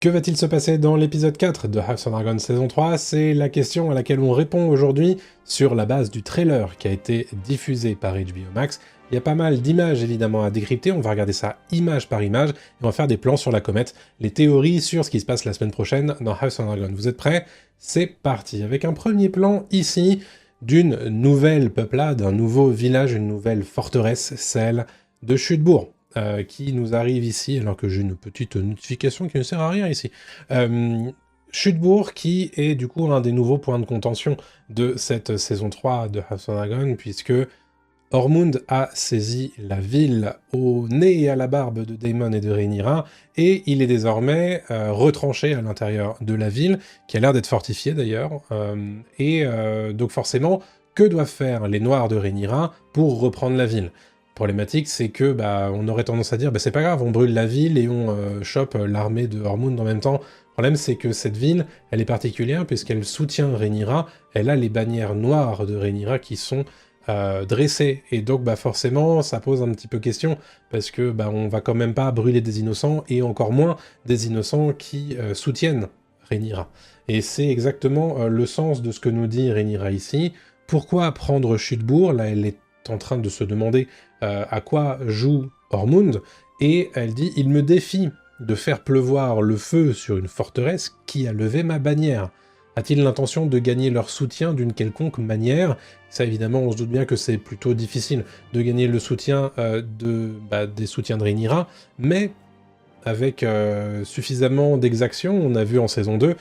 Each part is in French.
Que va-t-il se passer dans l'épisode 4 de House of Dragon saison 3? C'est la question à laquelle on répond aujourd'hui sur la base du trailer qui a été diffusé par HBO Max. Il y a pas mal d'images évidemment à décrypter, on va regarder ça image par image, et on va faire des plans sur la comète, les théories sur ce qui se passe la semaine prochaine dans House of Dragon. Vous êtes prêts? C'est parti, avec un premier plan ici d'une nouvelle peuplade, un nouveau village, une nouvelle forteresse, celle de Chutebourg. Qui nous arrive ici, alors que j'ai une petite notification qui ne sert à rien ici. Chutebourg, qui est du coup un des nouveaux points de contention de cette saison 3 de House of Dragon, puisque Ormund a saisi la ville au nez et à la barbe de Daemon et de Rhaenyra, et il est désormais retranché à l'intérieur de la ville, qui a l'air d'être fortifiée d'ailleurs, donc forcément, que doivent faire les Noirs de Rhaenyra pour reprendre la ville? Problématique, c'est que on aurait tendance à dire c'est pas grave, on brûle la ville et on chope l'armée de Ormund en même temps. Le problème, c'est que cette ville, elle est particulière puisqu'elle soutient Rhaenyra, elle a les bannières noires de Rhaenyra qui sont dressées, et donc forcément, ça pose un petit peu question, parce que on va quand même pas brûler des innocents, et encore moins des innocents qui soutiennent Rhaenyra. Et c'est exactement le sens de ce que nous dit Rhaenyra ici. Pourquoi prendre Chutebourg? Là, elle est en train de se demander à quoi joue Ormund, et elle dit « Il me défie de faire pleuvoir le feu sur une forteresse qui a levé ma bannière. A-t-il l'intention de gagner leur soutien d'une quelconque manière ?» Ça, évidemment, on se doute bien que c'est plutôt difficile de gagner le soutien des soutiens de Rhaenyra, mais avec suffisamment d'exactions, on a vu en saison 2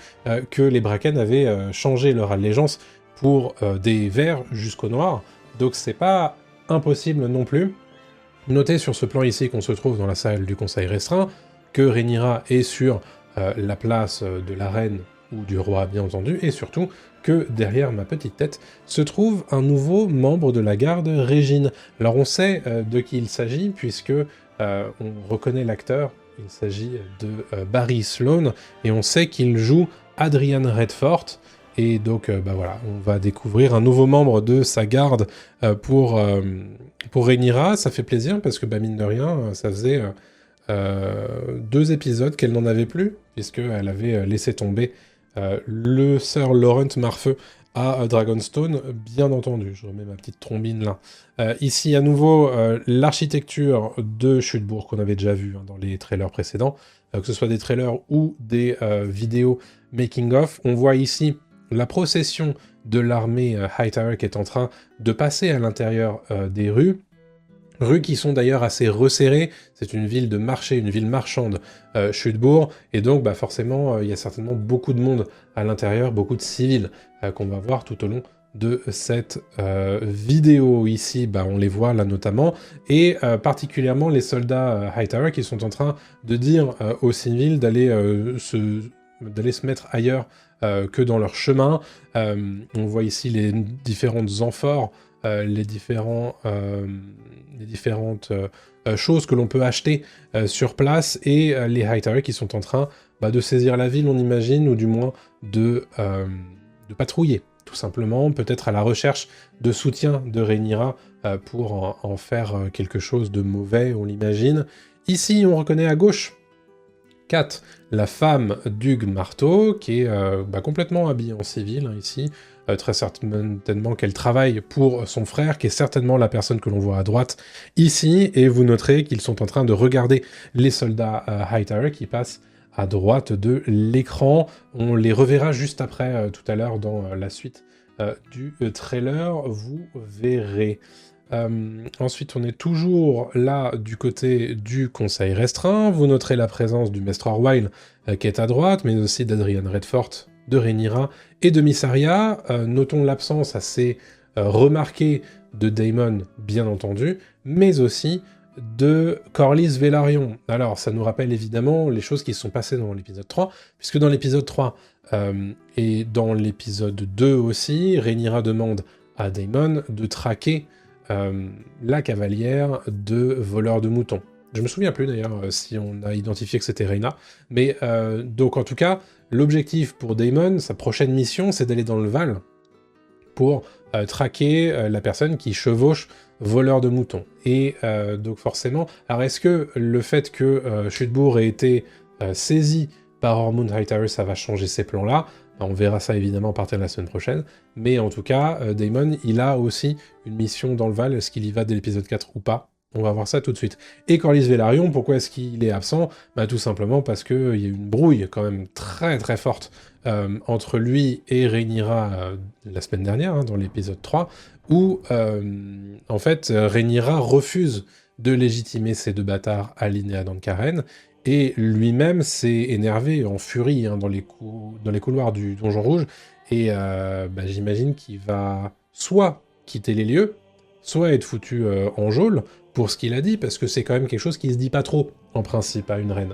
que les Bracken avaient changé leur allégeance pour des verts jusqu'au noir, donc c'est pas impossible non plus. Notez sur ce plan ici qu'on se trouve dans la salle du conseil restreint, que Rhaenyra est sur la place de la reine ou du roi bien entendu, et surtout que derrière ma petite tête se trouve un nouveau membre de la garde Régine. Alors on sait de qui il s'agit, puisque on reconnaît l'acteur, il s'agit de Barry Sloane, et on sait qu'il joue Adrian Redford. Et donc, voilà, on va découvrir un nouveau membre de sa garde pour Rhaenyra. Ça fait plaisir, parce que, mine de rien, ça faisait 2 épisodes qu'elle n'en avait plus, puisqu'elle avait laissé tomber le Sir Laurent Marfeu à Dragonstone, bien entendu. Je remets ma petite trombine là. Ici, à nouveau, l'architecture de Chutebourg qu'on avait déjà vu dans les trailers précédents, que ce soit des trailers ou des vidéos making-of. On voit ici la procession de l'armée Hightower qui est en train de passer à l'intérieur des rues qui sont d'ailleurs assez resserrées. C'est une ville de marché, une ville marchande, Chutebourg, et donc forcément, il y a certainement beaucoup de monde à l'intérieur, beaucoup de civils qu'on va voir tout au long de cette vidéo. Ici, on les voit là notamment, et particulièrement les soldats Hightower qui sont en train de dire aux civils d'aller se mettre ailleurs que dans leur chemin. On voit ici les différentes amphores, les différentes choses que l'on peut acheter sur place, et les Hightower qui sont en train de saisir la ville, on imagine, ou du moins de patrouiller, tout simplement, peut-être à la recherche de soutien de Rhaenyra pour en faire quelque chose de mauvais, on l'imagine. Ici, on reconnaît à gauche Kat, la femme d'Hugues Marteau, qui est complètement habillée en civil, ici. Très certainement qu'elle travaille pour son frère, qui est certainement la personne que l'on voit à droite ici, et vous noterez qu'ils sont en train de regarder les soldats Hightower qui passent à droite de l'écran. On les reverra juste après, tout à l'heure, dans la suite du trailer, vous verrez. Ensuite, on est toujours là du côté du conseil restreint. Vous noterez la présence du Maître Orwyle qui est à droite, mais aussi d'Adrian Redford, de Rhaenyra et de Mysaria. Notons l'absence assez remarquée de Daemon, bien entendu, mais aussi de Corlys Velaryon. Alors, ça nous rappelle évidemment les choses qui se sont passées dans l'épisode 3, puisque dans l'épisode 3 et dans l'épisode 2 aussi, Rhaenyra demande à Daemon de traquer la cavalière de voleurs de moutons. Je me souviens plus d'ailleurs si on a identifié que c'était Rhaena, mais donc en tout cas, l'objectif pour Daemon, sa prochaine mission, c'est d'aller dans le Val pour traquer la personne qui chevauche voleur de moutons. Et donc forcément, alors est-ce que le fait que Chutebourg ait été saisi par Hormoon Hightower, ça va changer ces plans-là. On verra ça évidemment à partir de la semaine prochaine. Mais en tout cas, Daemon, il a aussi une mission dans le Val. Est-ce qu'il y va dès l'épisode 4 ou pas? On va voir ça tout de suite. Et Corlys Velaryon, pourquoi est-ce qu'il est absent? Bah tout simplement parce qu'il y a eu une brouille quand même très très forte entre lui et Rhaenyra la semaine dernière, dans l'épisode 3, où en fait Rhaenyra refuse de légitimer ces deux bâtards Aline et Adan Karen, et lui-même s'est énervé, en furie, dans les couloirs du Donjon Rouge, et j'imagine qu'il va soit quitter les lieux, soit être foutu en geôle, pour ce qu'il a dit, parce que c'est quand même quelque chose qui se dit pas trop, en principe, à une reine.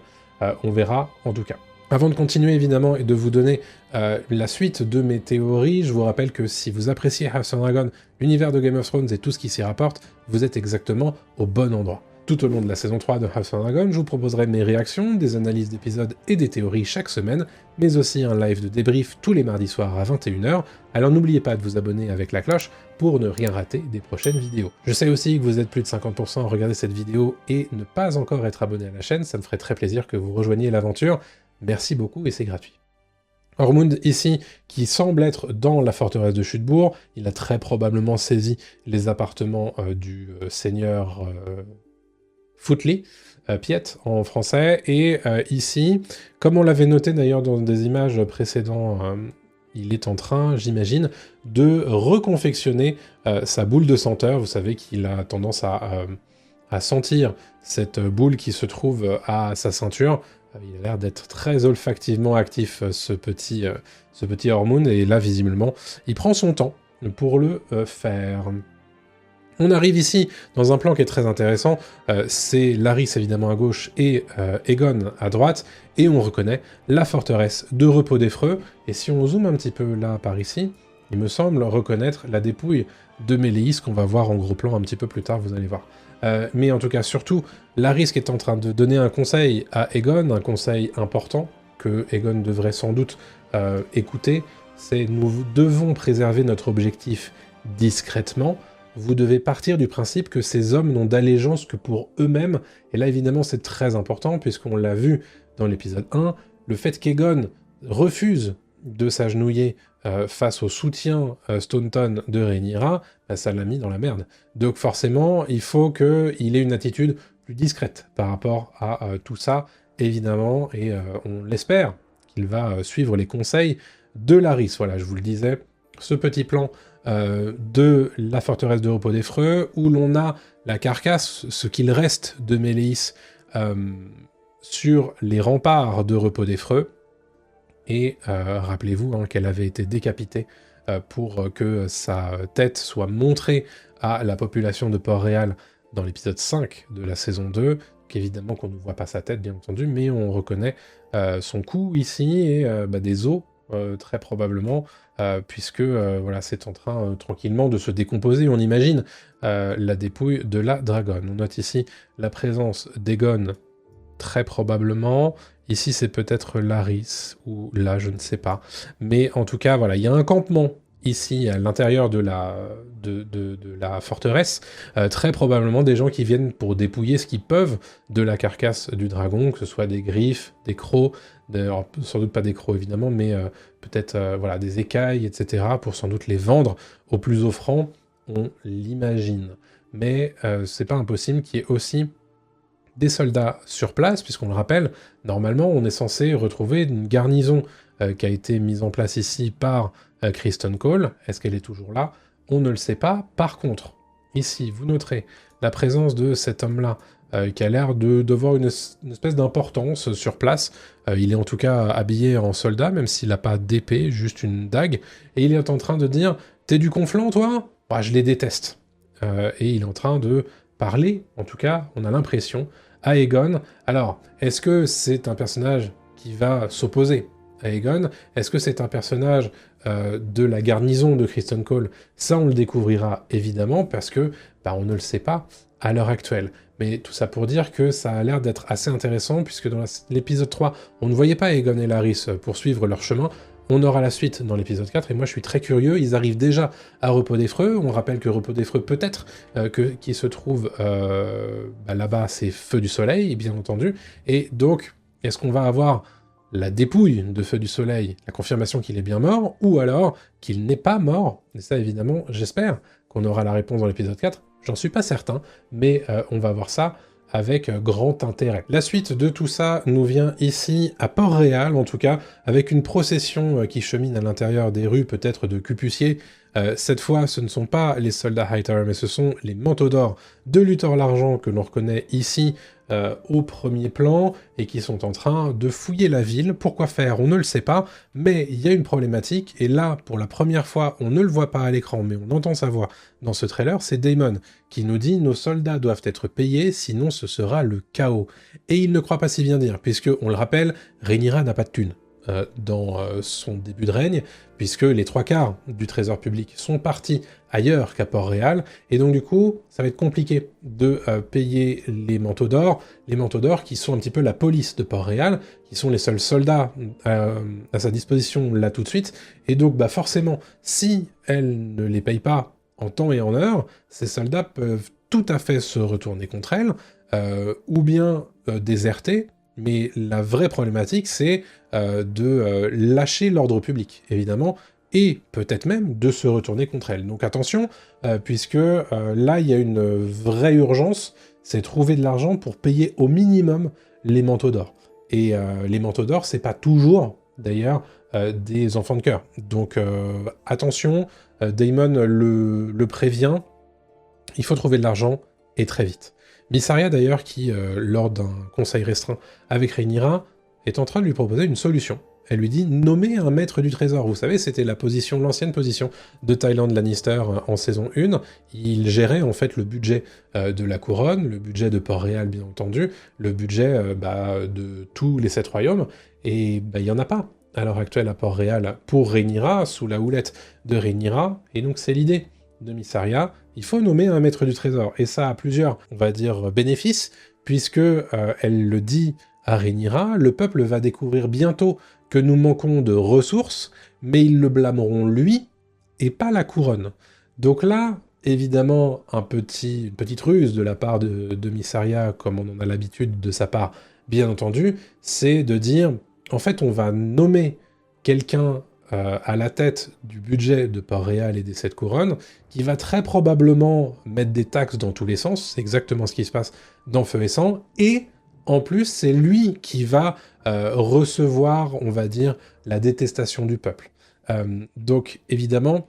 On verra, en tout cas. Avant de continuer, évidemment, et de vous donner la suite de mes théories, je vous rappelle que si vous appréciez House of Dragon, l'univers de Game of Thrones et tout ce qui s'y rapporte, vous êtes exactement au bon endroit. Tout au long de la saison 3 de House of Dragon, je vous proposerai mes réactions, des analyses d'épisodes et des théories chaque semaine, mais aussi un live de débrief tous les mardis soirs à 21h, alors n'oubliez pas de vous abonner avec la cloche pour ne rien rater des prochaines vidéos. Je sais aussi que vous êtes plus de 50% à regarder cette vidéo et ne pas encore être abonné à la chaîne, ça me ferait très plaisir que vous rejoigniez l'aventure. Merci beaucoup et c'est gratuit. Hormund, ici, qui semble être dans la forteresse de Chutebourg, il a très probablement saisi les appartements du seigneur Footly, Piet en français, et ici, comme on l'avait noté d'ailleurs dans des images précédentes, il est en train, j'imagine, de reconfectionner sa boule de senteur. Vous savez qu'il a tendance à sentir cette boule qui se trouve à sa ceinture. Il a l'air d'être très olfactivement actif, ce petit Hormoon, et là, visiblement, il prend son temps pour le faire. On arrive ici dans un plan qui est très intéressant, c'est Larys évidemment à gauche et Aegon à droite, et on reconnaît la forteresse de Repos des Freux, et si on zoome un petit peu là par ici, il me semble reconnaître la dépouille de Méléis qu'on va voir en gros plan un petit peu plus tard, vous allez voir. Mais en tout cas, surtout, Larys qui est en train de donner un conseil à Aegon, un conseil important, que Aegon devrait sans doute écouter, c'est « Nous devons préserver notre objectif discrètement », vous devez partir du principe que ces hommes n'ont d'allégeance que pour eux-mêmes, et là évidemment c'est très important, puisqu'on l'a vu dans l'épisode 1, le fait qu'Aegon refuse de s'agenouiller face au soutien Staunton de Rhaenyra, ça l'a mis dans la merde. Donc forcément, il faut qu'il ait une attitude plus discrète par rapport à tout ça, évidemment, et on l'espère qu'il va suivre les conseils de Larys. Voilà, je vous le disais, ce petit plan de la forteresse de Repos des Freux, où l'on a la carcasse, ce qu'il reste de Méléis, sur les remparts de Repos des Freux, et rappelez-vous qu'elle avait été décapitée pour que sa tête soit montrée à la population de Port-Réal dans l'épisode 5 de la saison 2, qu'évidemment qu'on ne voit pas sa tête bien entendu, mais on reconnaît son cou ici, et des os, très probablement, puisque voilà, c'est en train tranquillement de se décomposer, on imagine, la dépouille de la dragonne. On note ici la présence d'Aegon, très probablement. Ici, c'est peut-être Larys, ou là, je ne sais pas. Mais en tout cas, voilà, il y a un campement ici, à l'intérieur de la forteresse, très probablement des gens qui viennent pour dépouiller ce qu'ils peuvent de la carcasse du dragon, que ce soit des griffes, des crocs, alors, sans doute pas des crocs évidemment, mais peut-être voilà, des écailles, etc., pour sans doute les vendre au plus offrant, on l'imagine. Mais c'est pas impossible qu'il y ait aussi des soldats sur place, puisqu'on le rappelle, normalement on est censé retrouver une garnison qui a été mise en place ici par Criston Cole. Est-ce qu'elle est toujours là? On ne le sait pas. Par contre, ici, vous noterez la présence de cet homme-là, qui a l'air d'avoir une espèce d'importance sur place. Il est en tout cas habillé en soldat, même s'il n'a pas d'épée, juste une dague, et il est en train de dire « T'es du Conflent, toi ?» Bah, je les déteste. Et il est en train de parler, en tout cas, on a l'impression, à Aegon. Alors, est-ce que c'est un personnage qui va s'opposer à Aegon? Est-ce que c'est un personnage de la garnison de Criston Cole? Ça, on le découvrira évidemment, parce que on ne le sait pas à l'heure actuelle. Mais tout ça pour dire que ça a l'air d'être assez intéressant, puisque dans l'épisode 3, on ne voyait pas Aegon et Larys poursuivre leur chemin. On aura la suite dans l'épisode 4, et moi je suis très curieux, ils arrivent déjà à Repos des Freux, on rappelle que Repos des Freux peut-être, qui se trouve là-bas, c'est Feu du Soleil, bien entendu, et donc, est-ce qu'on va avoir la dépouille de Feu du Soleil, la confirmation qu'il est bien mort, ou alors qu'il n'est pas mort. Et ça, évidemment, j'espère qu'on aura la réponse dans l'épisode 4. J'en suis pas certain, mais on va voir ça avec grand intérêt. La suite de tout ça nous vient ici, à Port-Réal en tout cas, avec une procession qui chemine à l'intérieur des rues, peut-être de Cupucier. Cette fois, ce ne sont pas les soldats Hightower, mais ce sont les manteaux d'or de Luthor l'Argent que l'on reconnaît ici au premier plan, et qui sont en train de fouiller la ville. Pourquoi faire? On ne le sait pas, mais il y a une problématique, et là, pour la première fois, on ne le voit pas à l'écran, mais on entend sa voix dans ce trailer, c'est Daemon, qui nous dit « Nos soldats doivent être payés, sinon ce sera le chaos ». Et il ne croit pas si bien dire, puisque, on le rappelle, Rhaenyra n'a pas de thunes dans son début de règne, puisque les 3/4 du trésor public sont partis ailleurs qu'à Port-Réal, et donc du coup, ça va être compliqué de payer les manteaux d'or qui sont un petit peu la police de Port-Réal, qui sont les seuls soldats à sa disposition là tout de suite, et donc bah forcément, si elle ne les paye pas en temps et en heure, ces soldats peuvent tout à fait se retourner contre elle, ou bien déserter, mais la vraie problématique, c'est de lâcher l'ordre public, évidemment, et peut-être même de se retourner contre elle. Donc attention, puisque là, il y a une vraie urgence, c'est trouver de l'argent pour payer au minimum les manteaux d'or. Et les manteaux d'or, c'est pas toujours, d'ailleurs, des enfants de cœur. Donc attention, Daemon le prévient, il faut trouver de l'argent, et très vite. Mysaria, d'ailleurs, qui, lors d'un conseil restreint avec Rhaenyra, est en train de lui proposer une solution. Elle lui dit « Nommer un maître du trésor ». Vous savez, c'était l'ancienne position de Tyland Lannister en saison 1. Il gérait en fait le budget de la couronne, le budget de Port-Réal, bien entendu, le budget de tous les 7 royaumes, et il n'y en a pas à l'heure actuelle à Port-Réal pour Rhaenyra, sous la houlette de Rhaenyra, et donc c'est l'idée de Mysaria, il faut nommer un maître du trésor. Et ça a plusieurs, on va dire, bénéfices, puisque elle le dit à Rhaenyra, le peuple va découvrir bientôt que nous manquons de ressources, mais ils le blâmeront lui, et pas la couronne. Donc là, évidemment, une petite ruse de la part de Mysaria, comme on en a l'habitude de sa part, bien entendu, c'est de dire, en fait, on va nommer quelqu'un à la tête du budget de Port-Réal et des 7 couronnes, qui va très probablement mettre des taxes dans tous les sens, c'est exactement ce qui se passe dans Feu et Sang, et en plus, c'est lui qui va recevoir, on va dire, la détestation du peuple. Donc, évidemment,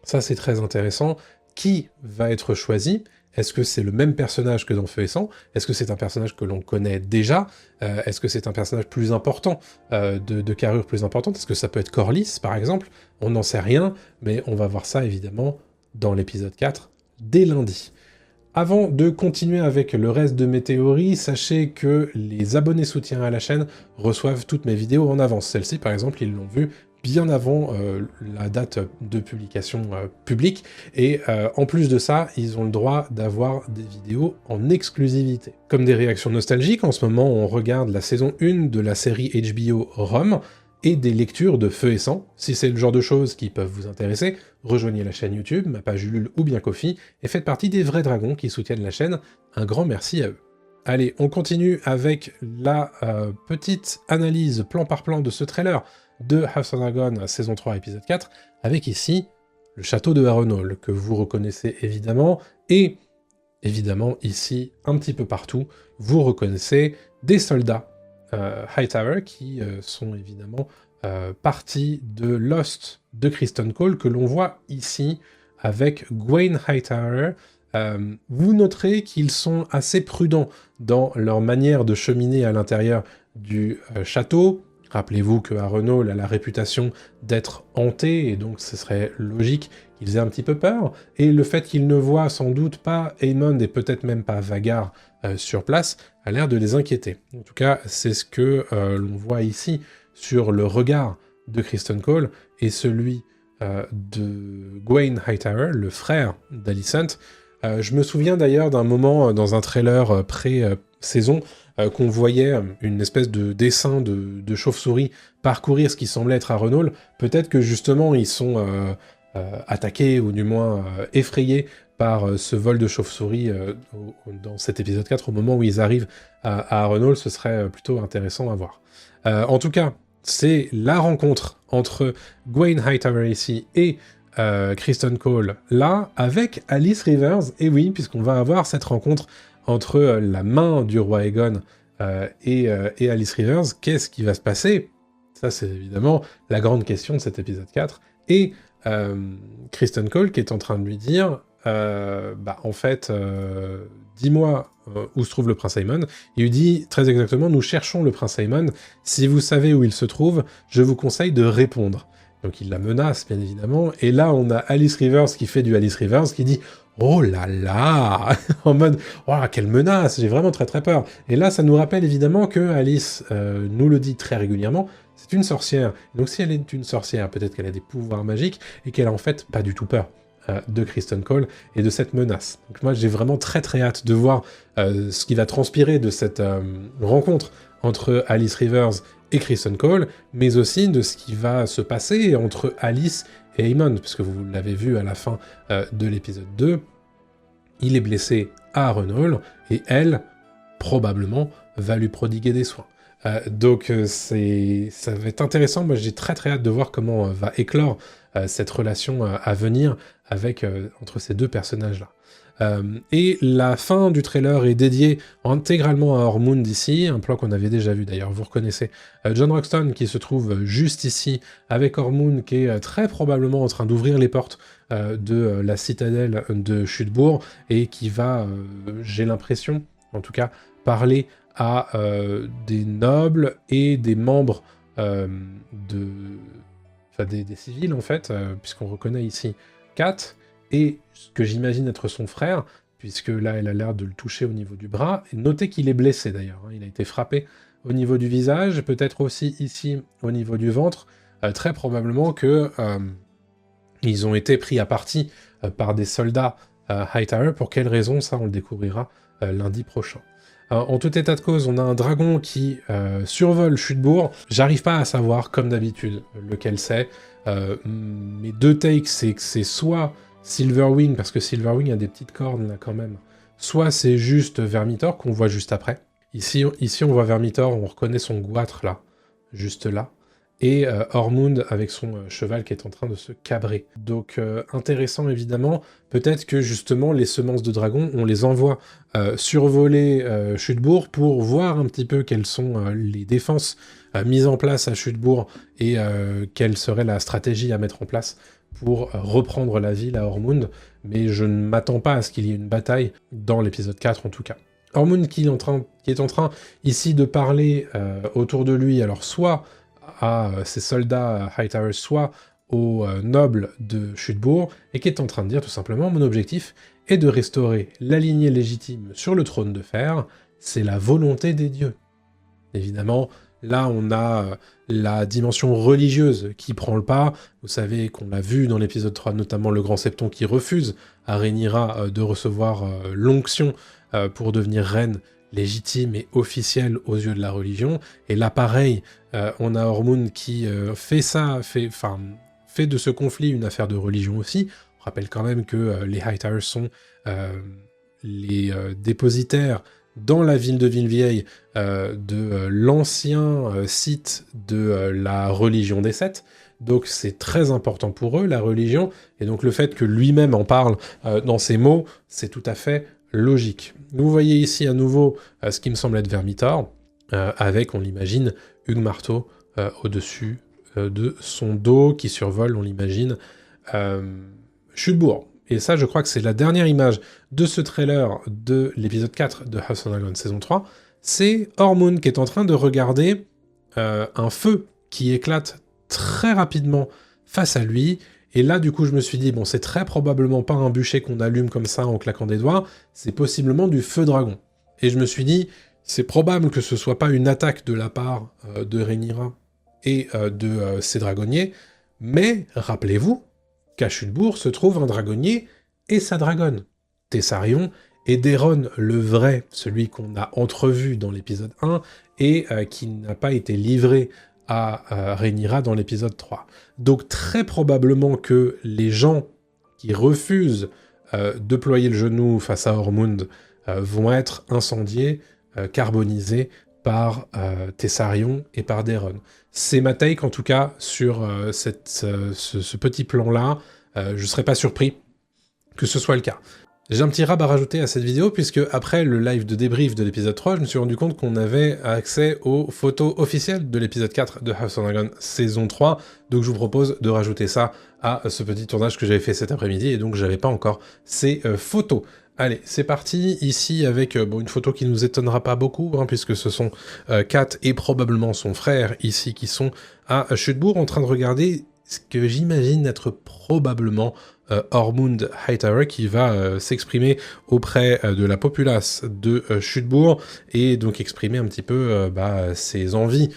ça c'est très intéressant. Qui va être choisi? Est-ce que c'est le même personnage que dans Feu et Sang? Est-ce que c'est un personnage que l'on connaît déjà? Est-ce que c'est un personnage plus important, de carrure plus importante? Est-ce que ça peut être Corlys, par exemple? On n'en sait rien, mais on va voir ça, évidemment, dans l'épisode 4, dès lundi. Avant de continuer avec le reste de mes théories, sachez que les abonnés soutiens à la chaîne reçoivent toutes mes vidéos en avance. Celle-ci, par exemple, ils l'ont vue bien avant la date de publication publique, et en plus de ça, ils ont le droit d'avoir des vidéos en exclusivité. Comme des réactions nostalgiques, en ce moment on regarde la saison 1 de la série HBO Rome, et des lectures de Feu et Sang. Si c'est le genre de choses qui peuvent vous intéresser, rejoignez la chaîne YouTube, ma page Ulule ou bien Ko-fi, et faites partie des vrais dragons qui soutiennent la chaîne. Un grand merci à eux. Allez, on continue avec la petite analyse plan par plan de ce trailer de House of Dragon saison 3 épisode 4, avec ici le château de Harrenhal, que vous reconnaissez évidemment, et évidemment ici, un petit peu partout, vous reconnaissez des soldats Hightower qui sont évidemment partie de Lost de Criston Cole, que l'on voit ici avec Gwaine Hightower. Vous noterez qu'ils sont assez prudents dans leur manière de cheminer à l'intérieur du château. Rappelez-vous que Harrenhal a la réputation d'être hanté, et donc ce serait logique qu'ils aient un petit peu peur, et le fait qu'ils ne voient sans doute pas Aemond et peut-être même pas Vhagar sur place a l'air de les inquiéter. En tout cas, c'est ce que l'on voit ici sur le regard de Criston Cole et celui de Gwaine Hightower, le frère d'Alicent. Je me souviens d'ailleurs d'un moment dans un trailer pré-saison qu'on voyait une espèce de dessin de chauve-souris parcourir ce qui semblait être Harrenhal. Peut-être que justement ils sont attaqué ou du moins effrayé par ce vol de chauve-souris dans cet épisode 4, au moment où ils arrivent à Harrenhal, ce serait plutôt intéressant à voir. En tout cas, c'est la rencontre entre Gwen Hightower ici et Kristen Cole, là, avec Alice Rivers, et oui, puisqu'on va avoir cette rencontre entre la main du roi Aegon et Alice Rivers. Qu'est-ce qui va se passer? Ça, c'est évidemment la grande question de cet épisode 4. Et Kristen Cole qui est en train de lui dire en fait, dis-moi où se trouve le prince Aemon. Il lui dit très exactement, nous cherchons le prince Aemon. Si vous savez où il se trouve, je vous conseille de répondre. Donc il la menace, bien évidemment. Et là, on a Alice Rivers qui fait du Alice Rivers, qui dit « Oh là là !» en mode « Oh, quelle menace ! J'ai vraiment très très peur !» Et là, ça nous rappelle évidemment que Alice nous le dit très régulièrement, c'est une sorcière. Donc si elle est une sorcière, peut-être qu'elle a des pouvoirs magiques et qu'elle a en fait pas du tout peur de Kristen Cole et de cette menace. Donc moi, j'ai vraiment très très hâte de voir ce qui va transpirer de cette rencontre entre Alice Rivers et Kristen Cole, mais aussi de ce qui va se passer entre Alice et Aemon, puisque vous l'avez vu à la fin de l'épisode 2, il est blessé à Harrenhal, et elle, probablement, va lui prodiguer des soins. Donc ça va être intéressant, moi j'ai très très hâte de voir comment va éclore cette relation à venir avec, entre ces deux personnages-là. Et la fin du trailer est dédiée intégralement à Ormond ici, un plan qu'on avait déjà vu d'ailleurs, vous reconnaissez Jon Roxton qui se trouve juste ici, avec Ormond qui est très probablement en train d'ouvrir les portes de la citadelle de Chutebourg, et qui va, j'ai l'impression, en tout cas, parler à des nobles et des membres des civils en fait, puisqu'on reconnaît ici Kat, et ce que j'imagine être son frère, puisque là elle a l'air de le toucher au niveau du bras, et notez qu'il est blessé d'ailleurs, hein, il a été frappé au niveau du visage, peut-être aussi ici au niveau du ventre, très probablement que ils ont été pris à partie par des soldats Hightower. Pour quelle raison, ça on le découvrira lundi prochain. En tout état de cause, on a un dragon qui survole Chutebourg. J'arrive pas à savoir, comme d'habitude, lequel c'est. Mes deux takes, c'est que c'est soit Silverwing, parce que Silverwing a des petites cornes là quand même, soit c'est juste Vermithor qu'on voit juste après. Ici on voit Vermithor, on reconnaît son goitre là, juste là. Et Ormond avec son cheval qui est en train de se cabrer. Donc intéressant évidemment, peut-être que justement les semences de dragon, on les envoie survoler Chutebourg pour voir un petit peu quelles sont les défenses mises en place à Chutebourg et quelle serait la stratégie à mettre en place pour reprendre la ville à Ormond, mais je ne m'attends pas à ce qu'il y ait une bataille dans l'épisode 4 en tout cas. Ormond qui est en train ici de parler autour de lui, alors soit à ses soldats Hightower, soit aux nobles de Chutebourg, et qui est en train de dire tout simplement « Mon objectif est de restaurer la lignée légitime sur le trône de fer, c'est la volonté des dieux. » Évidemment, là on a la dimension religieuse qui prend le pas. Vous savez qu'on l'a vu dans l'épisode 3, notamment le Grand Septon qui refuse à Rhaenyra de recevoir l'onction pour devenir reine légitime et officielle aux yeux de la religion. Et là, pareil, on a Ormond qui fait de ce conflit une affaire de religion aussi. On rappelle quand même que les Hightower sont les dépositaires dans la ville de Villevieille de l'ancien site de la religion des Sept. Donc c'est très important pour eux, la religion, et donc le fait que lui-même en parle dans ses mots, c'est tout à fait logique. Vous voyez ici à nouveau ce qui me semble être Vermithor, avec, on l'imagine, Hugues Marteau au-dessus de son dos, qui survole, on l'imagine, Chutebourg. Et ça, je crois que c'est la dernière image de ce trailer de l'épisode 4 de House of Dragon saison 3, c'est Ormond qui est en train de regarder un feu qui éclate très rapidement face à lui. Et là, du coup, je me suis dit, bon, c'est très probablement pas un bûcher qu'on allume comme ça en claquant des doigts, c'est possiblement du feu dragon. Et je me suis dit, c'est probable que ce soit pas une attaque de la part de Rhaenyra et de ses dragonniers, mais rappelez-vous qu'à Chutebourg se trouve un dragonnier et sa dragonne, Tessarion, et Daeron le vrai, celui qu'on a entrevu dans l'épisode 1, et qui n'a pas été livré à Rhaenyra dans l'épisode 3. Donc très probablement que les gens qui refusent de ployer le genou face à Ormund vont être incendiés, carbonisés par Tessarion et par Daeron. C'est ma take en tout cas sur ce petit plan-là. Je ne serais pas surpris que ce soit le cas. J'ai un petit rab à rajouter à cette vidéo, puisque après le live de débrief de l'épisode 3, je me suis rendu compte qu'on avait accès aux photos officielles de l'épisode 4 de House of Dragon saison 3, donc je vous propose de rajouter ça à ce petit tournage que j'avais fait cet après-midi, et donc j'avais pas encore ces photos. Allez, c'est parti, ici avec une photo qui nous étonnera pas beaucoup, hein, puisque ce sont Kat et probablement son frère ici qui sont à Chutebourg en train de regarder ce que j'imagine être probablement Ormund Hightower qui va s'exprimer auprès de la populace de Chutebourg et donc exprimer un petit peu ses envies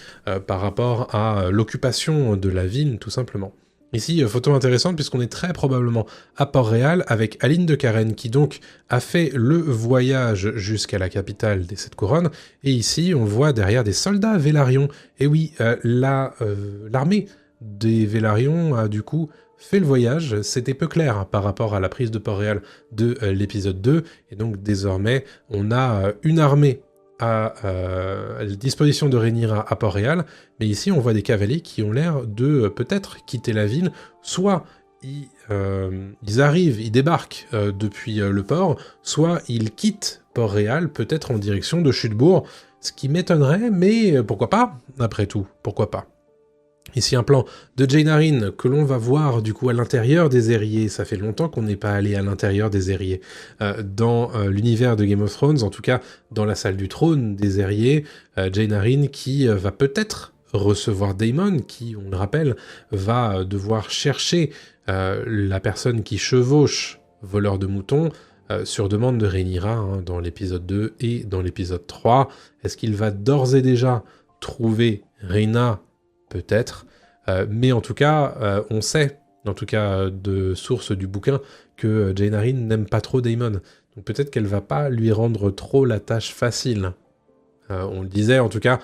par rapport à l'occupation de la ville tout simplement. Ici, photo intéressante puisqu'on est très probablement à Port-Réal avec Aline de Karen qui donc a fait le voyage jusqu'à la capitale des Sept Couronnes et ici on voit derrière des soldats Vélarion. Et oui, l'armée des Vélarion a du coup fait le voyage, c'était peu clair par rapport à la prise de Port-Réal de l'épisode 2, et donc désormais on a une armée à disposition de Rhaenyra à Port-Réal, mais ici on voit des cavaliers qui ont l'air de peut-être quitter la ville, soit ils arrivent, ils débarquent depuis le port, soit ils quittent Port-Réal, peut-être en direction de Chutebourg, ce qui m'étonnerait, mais pourquoi pas, après tout, pourquoi pas. Ici un plan de Jain Arryn que l'on va voir du coup à l'intérieur des Airiers. Ça fait longtemps qu'on n'est pas allé à l'intérieur des Airiers. Dans l'univers de Game of Thrones, en tout cas dans la salle du trône des Airiers, Jain Arryn qui va peut-être recevoir Daemon, qui, on le rappelle, va devoir chercher la personne qui chevauche voleur de moutons sur demande de Rhaenyra hein, dans l'épisode 2 et dans l'épisode 3. Est-ce qu'il va d'ores et déjà trouver Rhaena? Peut-être, mais en tout cas, on sait, en tout cas de source du bouquin, que Jain Arryn n'aime pas trop Daemon. Donc peut-être qu'elle va pas lui rendre trop la tâche facile. On le disait en tout cas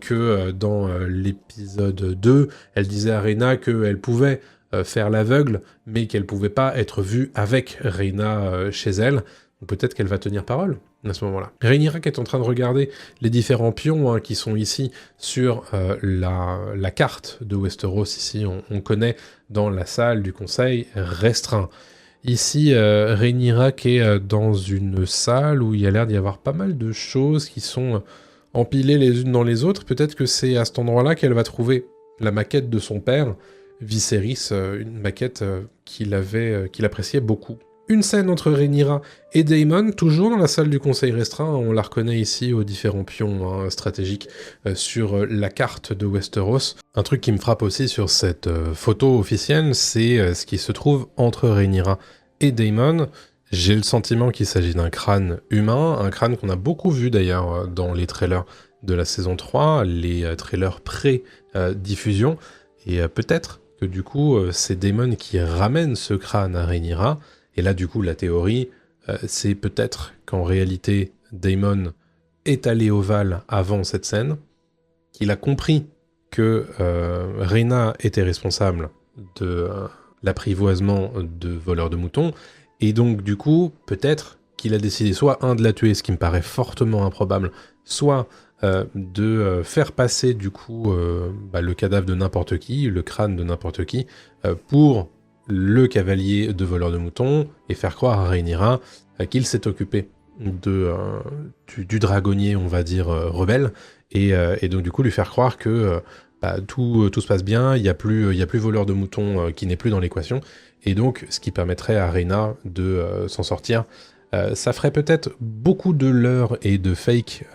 que dans l'épisode 2, elle disait à Rhaena qu'elle pouvait faire l'aveugle, mais qu'elle pouvait pas être vue avec Rhaena chez elle. Donc peut-être qu'elle va tenir parole à ce moment-là. Rhaenyra qui est en train de regarder les différents pions hein, qui sont ici sur la carte de Westeros. Ici, on connaît dans la salle du conseil restreint. Ici, Rhaenyra qui est dans une salle où il y a l'air d'y avoir pas mal de choses qui sont empilées les unes dans les autres. Peut-être que c'est à cet endroit-là qu'elle va trouver la maquette de son père, Viserys, une maquette qu'il appréciait beaucoup. Une scène entre Rhaenyra et Daemon, toujours dans la salle du conseil restreint, on la reconnaît ici aux différents pions hein, stratégiques sur la carte de Westeros. Un truc qui me frappe aussi sur cette photo officielle, c'est ce qui se trouve entre Rhaenyra et Daemon. J'ai le sentiment qu'il s'agit d'un crâne humain, un crâne qu'on a beaucoup vu d'ailleurs dans les trailers de la saison 3, les trailers pré-diffusion, et peut-être que du coup c'est Daemon qui ramène ce crâne à Rhaenyra. Et là, du coup, la théorie, c'est peut-être qu'en réalité, Daemon est allé au Val avant cette scène, qu'il a compris que Rhaena était responsable de l'apprivoisement de voleurs de moutons, et donc, du coup, peut-être qu'il a décidé soit, de la tuer, ce qui me paraît fortement improbable, soit de faire passer, du coup, le cadavre de n'importe qui, le crâne de n'importe qui, pour le cavalier de voleur de moutons et faire croire à Rhaenyra qu'il s'est occupé du dragonnier, on va dire, rebelle, et donc du coup lui faire croire que tout se passe bien, il y a plus voleur de moutons qui n'est plus dans l'équation, et donc ce qui permettrait à Rhaena de s'en sortir. Ça ferait peut-être beaucoup de leurre et de fake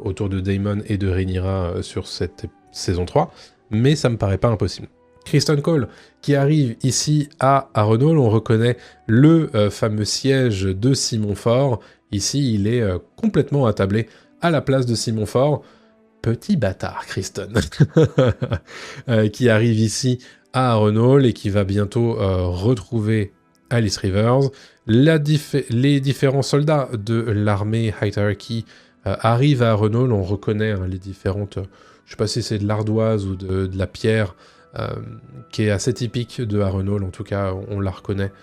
autour de Daemon et de Rhaenyra sur cette saison 3, mais ça me paraît pas impossible. Criston Cole qui arrive ici à Harrenhal, on reconnaît le fameux siège de Simon Fort. Ici, il est complètement attablé à la place de Simon Fort. Petit bâtard, Criston, qui arrive ici à Harrenhal et qui va bientôt retrouver Alice Rivers. Les différents soldats de l'armée Hightower qui arrivent à Harrenhal, on reconnaît les différentes je sais pas si c'est de l'ardoise ou de la pierre, qui est assez typique de Harrenhal, en tout cas on la reconnaît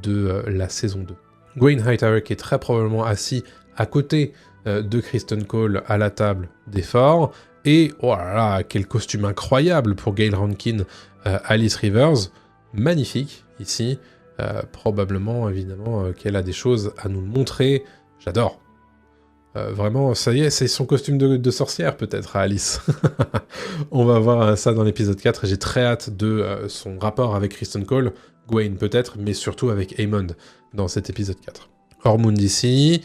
de la saison 2. Gawain Hightower qui est très probablement assis à côté de Criston Cole à la table des forts, et oh là là, quel costume incroyable pour Gayle Rankin, Alice Rivers, magnifique ici, probablement évidemment qu'elle a des choses à nous montrer, j'adore. Vraiment, ça y est, c'est son costume de sorcière peut-être à Alice. On va voir ça dans l'épisode 4, et j'ai très hâte de son rapport avec Criston Cole, Gawain peut-être, mais surtout avec Aemond dans cet épisode 4. Ormond ici,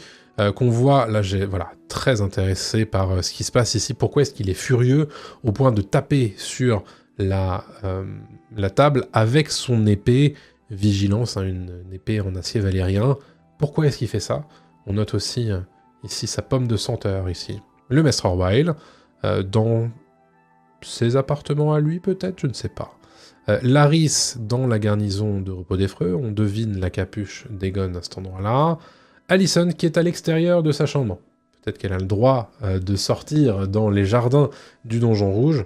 qu'on voit, là j'ai très intéressé par ce qui se passe ici, pourquoi est-ce qu'il est furieux au point de taper sur la table avec son épée Vigilance, hein, une épée en acier valérien. Pourquoi est-ce qu'il fait ça? On note aussi ici sa pomme de senteur ici. Le Maître Orwyle, dans ses appartements à lui peut-être, je ne sais pas. Larys dans la garnison de Repos des Freux, on devine la capuche d'Aegon à cet endroit-là. Alicent qui est à l'extérieur de sa chambre. Peut-être qu'elle a le droit de sortir dans les jardins du Donjon Rouge.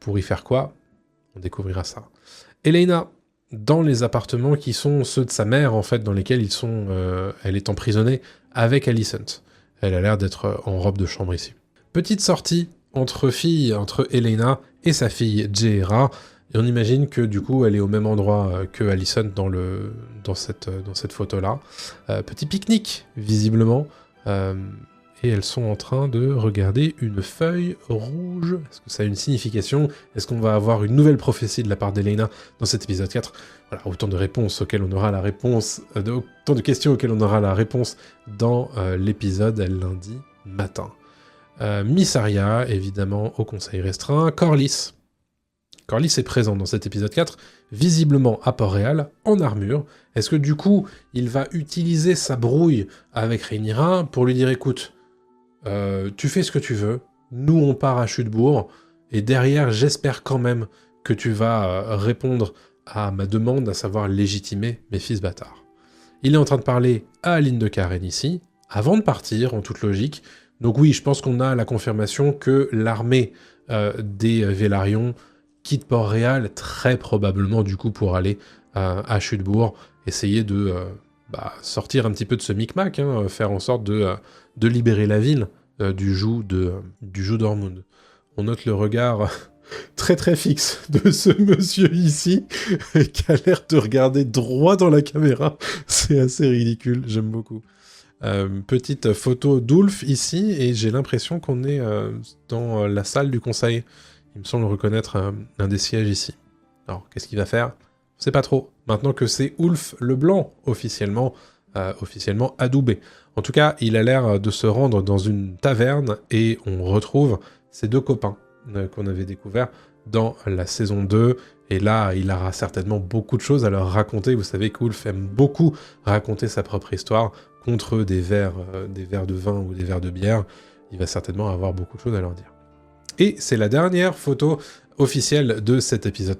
Pour y faire quoi? On découvrira ça. Elaena dans les appartements qui sont ceux de sa mère, en fait, dans lesquels elle est emprisonnée avec Alicent. Elle a l'air d'être en robe de chambre ici. Petite sortie entre Elaena et sa fille Jaehaera. Et on imagine que du coup elle est au même endroit que Alicent dans cette photo-là. Petit pique-nique, visiblement. Et elles sont en train de regarder une feuille rouge. Est-ce que ça a une signification? Est-ce qu'on va avoir une nouvelle prophétie de la part d'Elaena dans cet épisode 4? Voilà, autant de réponses auxquelles on aura la réponse, autant de questions auxquelles on aura la réponse dans l'épisode lundi matin. Miss Arya, évidemment, au conseil restreint. Corlys est présent dans cet épisode 4, visiblement à Port-Réal, en armure. Est-ce que du coup, il va utiliser sa brouille avec Rhaenyra pour lui dire, écoute, tu fais ce que tu veux, nous on part à Chutebourg, et derrière, j'espère quand même que tu vas répondre à ma demande, à savoir légitimer mes fils bâtards. Il est en train de parler à Aline de Karen ici, avant de partir, en toute logique. Donc oui, je pense qu'on a la confirmation que l'armée des Vélarions quitte Port-Réal, très probablement du coup pour aller à Chutebourg, essayer de sortir un petit peu de ce micmac, hein, faire en sorte de libérer la ville du joug d'Ormond. On note le regard très très fixe de ce monsieur ici, qui a l'air de regarder droit dans la caméra. C'est assez ridicule, j'aime beaucoup. Petite photo d'Ulf ici, et j'ai l'impression qu'on est dans la salle du conseil. Il me semble reconnaître un des sièges ici. Alors, qu'est-ce qu'il va faire? Je sais pas trop. Maintenant que c'est Ulf le Blanc, officiellement adoubé. En tout cas, il a l'air de se rendre dans une taverne, et on retrouve ses deux copains qu'on avait découverts dans la saison 2. Et là, il aura certainement beaucoup de choses à leur raconter. Vous savez qu'Ulf aime beaucoup raconter sa propre histoire contre des verres de vin ou des verres de bière. Il va certainement avoir beaucoup de choses à leur dire. Et c'est la dernière photo officielle de cet épisode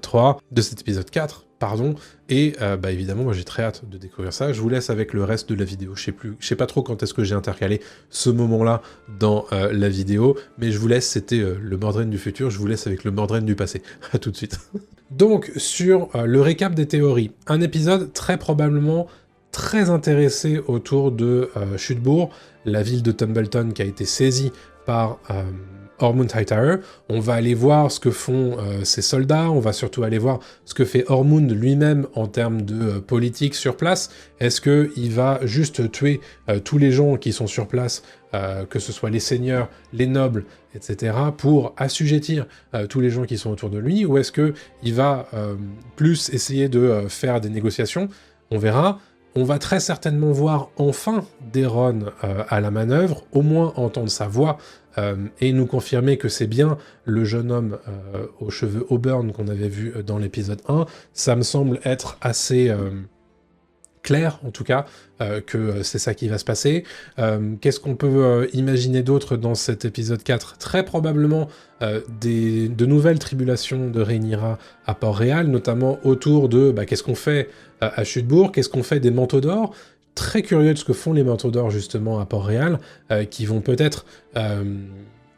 4, pardon, et évidemment, moi j'ai très hâte de découvrir ça. Je vous laisse avec le reste de la vidéo, je sais pas trop quand est-ce que j'ai intercalé ce moment-là dans la vidéo, mais je vous laisse, c'était le Mordred du futur, je vous laisse avec le Mordred du passé. À tout de suite. Donc, sur le récap des théories, un épisode très probablement très intéressé autour de Chutebourg, la ville de Tumbleton qui a été saisie par Ormond Hightower. On va aller voir ce que font ses soldats, on va surtout aller voir ce que fait Ormond lui-même en termes de politique sur place. Est-ce qu'il va juste tuer tous les gens qui sont sur place, que ce soit les seigneurs, les nobles, etc., pour assujettir tous les gens qui sont autour de lui, ou est-ce qu'il va plus essayer de faire des négociations? On verra. On va très certainement voir enfin Daeron à la manœuvre, au moins entendre sa voix, et nous confirmer que c'est bien le jeune homme aux cheveux auburn qu'on avait vu dans l'épisode 1. Ça me semble être assez clair, en tout cas, que c'est ça qui va se passer. Qu'est-ce qu'on peut imaginer d'autre dans cet épisode 4? Très probablement de nouvelles tribulations de Rhaenyra à Port-Réal, notamment autour de qu'est-ce qu'on fait à Chutebourg, qu'est-ce qu'on fait des manteaux d'or. Très curieux de ce que font les manteaux d'or justement à Port-Réal, qui vont peut-être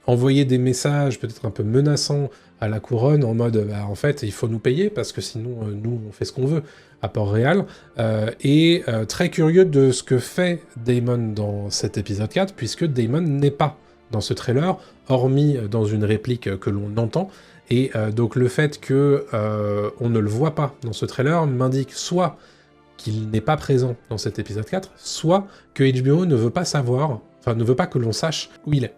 envoyer des messages peut-être un peu menaçants à la couronne en mode bah, en fait il faut nous payer parce que sinon nous on fait ce qu'on veut à Port-Réal, et très curieux de ce que fait Daemon dans cet épisode 4 puisque Daemon n'est pas dans ce trailer, hormis dans une réplique que l'on entend, et donc le fait que on ne le voit pas dans ce trailer m'indique soit qu'il n'est pas présent dans cet épisode 4, soit que HBO ne veut pas savoir, enfin ne veut pas que l'on sache où il est.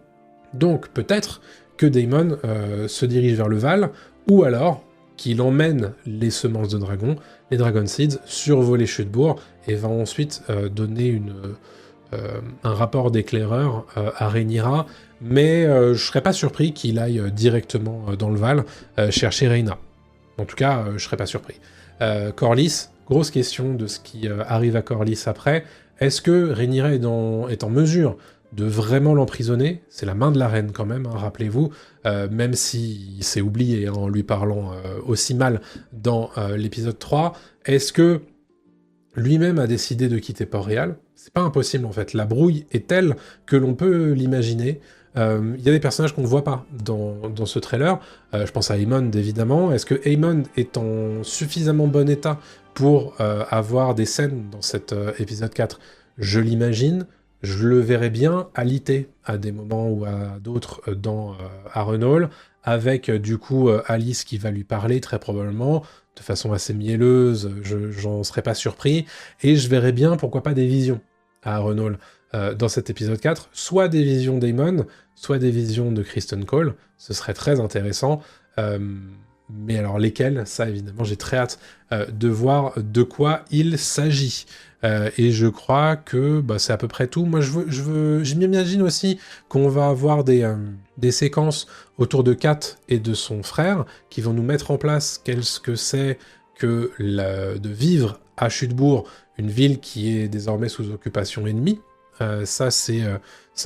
Donc peut-être que Daemon se dirige vers le Val, ou alors qu'il emmène les semences de dragon, les Dragon Seeds, survoler Chutebourg, et va ensuite donner un rapport d'éclaireur à Rhaenyra, mais je serais pas surpris qu'il aille directement dans le Val chercher Rhaena. En tout cas, je serais pas surpris. Corlys, grosse question de ce qui arrive à Corlys après. Est-ce que Rhaenyra est en mesure de vraiment l'emprisonner? C'est la main de la reine quand même, hein, rappelez-vous, même s'il s'est oublié en lui parlant aussi mal dans l'épisode 3. Est-ce que lui-même a décidé de quitter Port-Réal? C'est pas impossible en fait, la brouille est telle que l'on peut l'imaginer. Il y a des personnages qu'on ne voit pas dans ce trailer, je pense à Aemond évidemment. Est-ce que Aemond est en suffisamment bon état pour avoir des scènes dans cet épisode 4? Je l'imagine, je le verrais bien alité à des moments ou à d'autres dans Harrenhal, avec du coup Alice qui va lui parler très probablement, de façon assez mielleuse, j'en serais pas surpris, et je verrais bien pourquoi pas des visions à Harrenhal dans cet épisode 4, soit des visions d'Aemon, soit des visions de Criston Cole, ce serait très intéressant, mais alors lesquelles, ça évidemment j'ai très hâte de voir de quoi il s'agit. Et je crois que bah, c'est à peu près tout. Moi je m'imagine aussi qu'on va avoir des séquences autour de Kat et de son frère qui vont nous mettre en place qu'est-ce que c'est que de vivre à Chutebourg, une ville qui est désormais sous occupation ennemie. Ça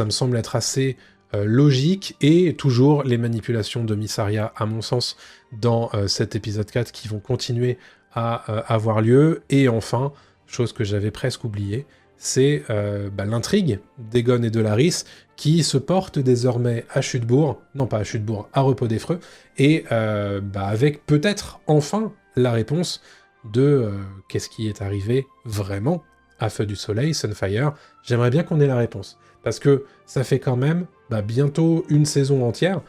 me semble être assez logique, et toujours les manipulations de Mysaria, à mon sens, dans cet épisode 4 qui vont continuer à avoir lieu. Et enfin, chose que j'avais presque oubliée, c'est l'intrigue d'Aegon et de Larys qui se portent désormais à Chutebourg, non pas à Chutebourg, à Repos des Freux, et avec peut-être enfin la réponse de qu'est-ce qui est arrivé vraiment à Feu du Soleil, Sunfire. J'aimerais bien qu'on ait la réponse, parce que ça fait quand même bientôt une saison entière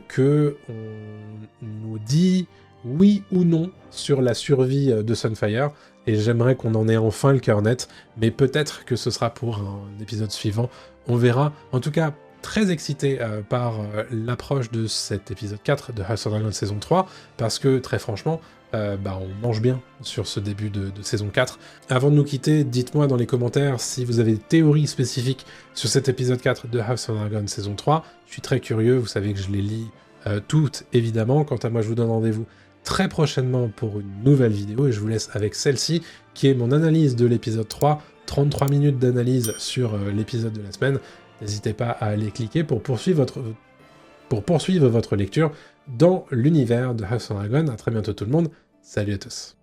que on nous dit oui ou non sur la survie de Sunfire, et j'aimerais qu'on en ait enfin le cœur net, mais peut-être que ce sera pour un épisode suivant, on verra. En tout cas, très excité par l'approche de cet épisode 4 de House of Dragon saison 3, parce que très franchement, on mange bien sur ce début de saison 4. Avant de nous quitter, dites-moi dans les commentaires si vous avez des théories spécifiques sur cet épisode 4 de House of Dragon saison 3. Je suis très curieux, vous savez que je les lis toutes, évidemment. Quant à moi, je vous donne rendez-vous très prochainement pour une nouvelle vidéo, et je vous laisse avec celle-ci, qui est mon analyse de l'épisode 3, 33 minutes d'analyse sur l'épisode de la semaine. N'hésitez pas à aller cliquer pour poursuivre votre lecture dans l'univers de House of Dragon. À très bientôt tout le monde, salut à tous.